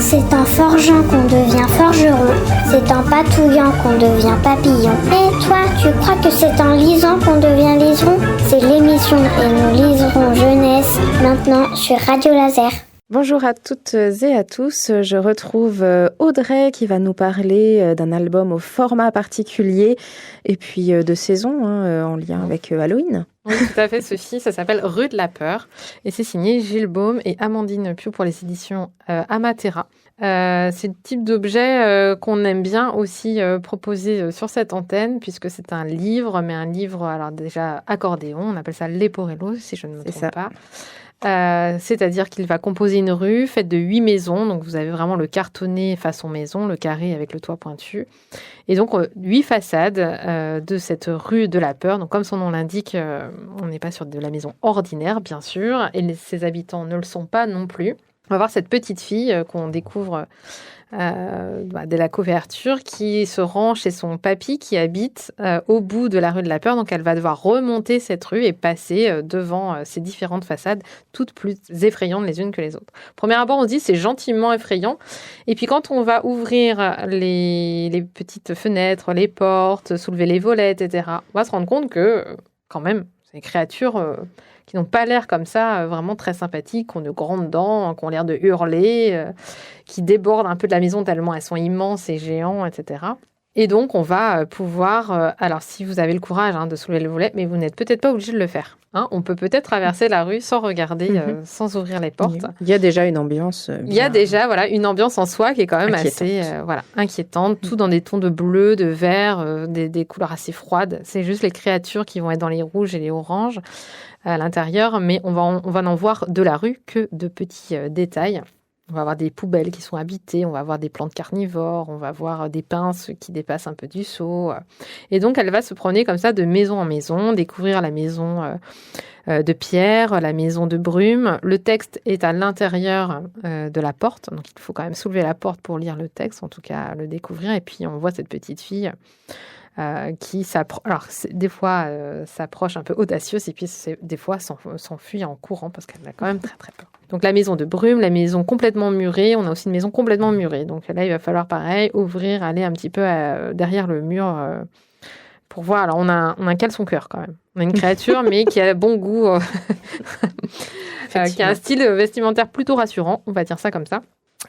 C'est en forgeant qu'on devient forgeron, c'est en patouillant qu'on devient papillon. Et toi, tu crois que c'est en lisant qu'on devient liseron? C'est l'émission Et nous liserons jeunesse, maintenant sur Radio Laser. Bonjour à toutes et à tous, je retrouve Audrey qui va nous parler d'un album au format particulier et puis de saison en lien avec Halloween. Oui, tout à fait, Sophie, ça s'appelle Rue de la Peur et c'est signé Gilles Baume et Amandine Piou pour les éditions Amatera. C'est le type d'objet qu'on aime bien aussi proposer sur cette antenne puisque c'est un livre, mais un livre alors déjà accordéon, on appelle ça Leporello si je ne me trompe pas. C'est-à-dire qu'il va composer une rue faite de 8 maisons. Donc, vous avez vraiment le cartonné façon maison, le carré avec le toit pointu. Et donc, 8 façades de cette rue de la peur. Donc, comme son nom l'indique, on n'est pas sur de la maison ordinaire, bien sûr. Et ses habitants ne le sont pas non plus. On va voir cette petite fille qu'on découvre dès la couverture qui se rend chez son papy qui habite au bout de la rue de la Peur. Donc, elle va devoir remonter cette rue et passer devant ces différentes façades, toutes plus effrayantes les unes que les autres. Premier abord, on se dit c'est gentiment effrayant. Et puis, quand on va ouvrir les petites fenêtres, les portes, soulever les volets, etc., on va se rendre compte que, quand même, c'est des créatures qui n'ont pas l'air comme ça vraiment très sympathiques, qui ont de grandes dents, qui ont l'air de hurler, qui débordent un peu de la maison tellement elles sont immenses et géants, etc. Et donc, on va pouvoir... alors, si vous avez le courage de soulever le volet, mais vous n'êtes peut-être pas obligé de le faire. On peut peut-être traverser la rue sans regarder, sans ouvrir les portes. Il y a déjà une ambiance Il y a déjà une ambiance en soi qui est quand même assez inquiétante, tout dans des tons de bleu, de vert, des couleurs assez froides. C'est juste les créatures qui vont être dans les rouges et les oranges à l'intérieur, mais on va n'en voir de la rue que de petits détails. On va avoir des poubelles qui sont habitées, on va avoir des plantes carnivores, on va avoir des pinces qui dépassent un peu du seau. Et donc, elle va se promener comme ça de maison en maison, découvrir la maison de pierre, la maison de brume. Le texte est à l'intérieur de la porte, donc il faut quand même soulever la porte pour lire le texte, en tout cas le découvrir. Et puis, on voit cette petite fille qui s'approche. Alors, des fois, s'approche un peu audacieuse et puis des fois s'enfuit en courant parce qu'elle a quand même très très peur. Donc, la maison de brume, la maison complètement murée. On a aussi une maison complètement murée. Donc là, il va falloir pareil, ouvrir, aller un petit peu derrière le mur pour voir. Alors, on a un caleçon-cœur quand même. On a une créature, mais qui a bon goût, qui a un style vestimentaire plutôt rassurant. On va dire ça comme ça.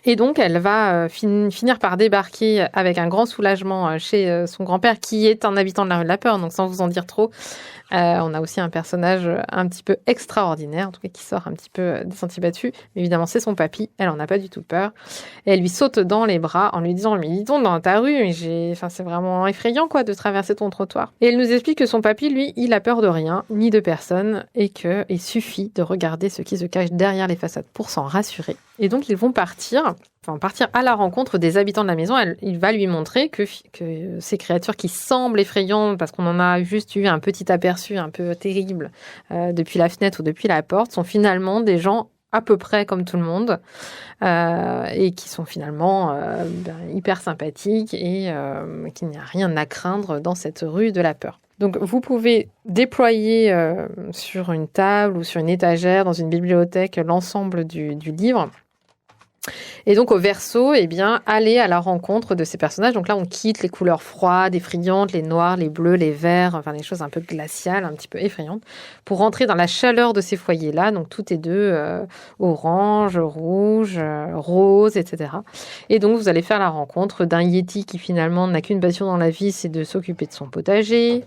Et donc, elle va finir par débarquer avec un grand soulagement chez son grand-père, qui est un habitant de la rue de la Peur. Donc, sans vous en dire trop, on a aussi un personnage un petit peu extraordinaire, en tout cas qui sort un petit peu des sentiers battus. Mais évidemment, c'est son papy. Elle en a pas du tout peur. Et elle lui saute dans les bras en lui disant « Mais dis donc, dans ta rue, c'est vraiment effrayant de traverser ton trottoir. » Et elle nous explique que son papy, lui, il a peur de rien, ni de personne, et qu'il suffit de regarder ce qui se cache derrière les façades pour s'en rassurer. Et donc, ils vont partir à la rencontre des habitants de la maison. Il va lui montrer que ces créatures qui semblent effrayantes, parce qu'on en a juste eu un petit aperçu un peu terrible depuis la fenêtre ou depuis la porte, sont finalement des gens à peu près comme tout le monde et qui sont finalement hyper sympathiques et qu'il n'y a rien à craindre dans cette rue de la peur. Donc, vous pouvez déployer sur une table ou sur une étagère dans une bibliothèque l'ensemble du livre. Et donc, au verso, aller à la rencontre de ces personnages. Donc là, on quitte les couleurs froides, effrayantes, les noirs, les bleus, les verts, les choses un peu glaciales, un petit peu effrayantes, pour rentrer dans la chaleur de ces foyers-là. Donc, tout est orange, rouge, rose, etc. Et donc, vous allez faire la rencontre d'un Yéti qui, finalement, n'a qu'une passion dans la vie, c'est de s'occuper de son potager,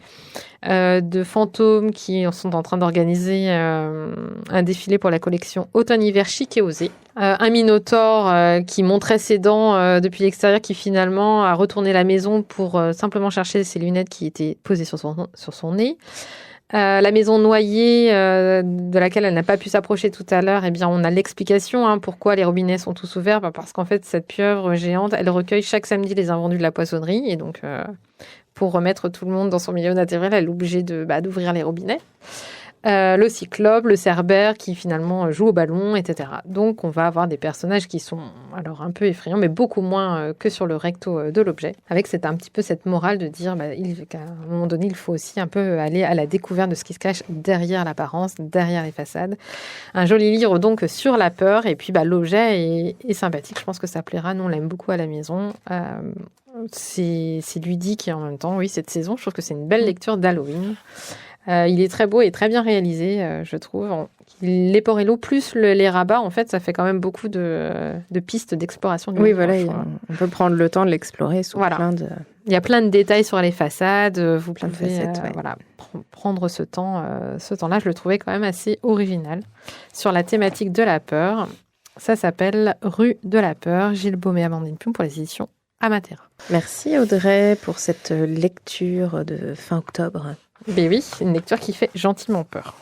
de fantômes qui sont en train d'organiser un défilé pour la collection automne-hiver chic et osé. Un minotaure qui montrait ses dents depuis l'extérieur, qui finalement a retourné la maison pour simplement chercher ses lunettes qui étaient posées sur son nez. La maison noyée de laquelle elle n'a pas pu s'approcher tout à l'heure, on a l'explication pourquoi les robinets sont tous ouverts. Parce qu'en fait, cette pieuvre géante, elle recueille chaque samedi les invendus de la poissonnerie. Et donc, pour remettre tout le monde dans son milieu naturel, elle est obligée d'ouvrir les robinets. le cyclope, le cerbère qui finalement joue au ballon, etc. Donc on va avoir des personnages qui sont alors un peu effrayants, mais beaucoup moins que sur le recto de l'objet, avec un petit peu cette morale de dire qu'à un moment donné, il faut aussi un peu aller à la découverte de ce qui se cache derrière l'apparence, derrière les façades. Un joli livre donc sur la peur, et puis l'objet est sympathique, je pense que ça plaira, nous on l'aime beaucoup à la maison. C'est ludique et en même temps, oui, cette saison, je trouve que c'est une belle lecture d'Halloween. Il est très beau et très bien réalisé, je trouve. Les Porello plus les rabats, en fait, ça fait quand même beaucoup de pistes d'exploration du livre. Oui, voilà, on peut prendre le temps de l'explorer sous plein de... Il y a plein de détails sur les façades. Vous plein pouvez de facettes, prendre ce temps-là. Je le trouvais quand même assez original sur la thématique de la peur. Ça s'appelle Rue de la peur, Gilles Baume et Amandine Pion pour les éditions Amatera. Merci Audrey pour cette lecture de fin octobre. Ben oui, une lecture qui fait gentiment peur.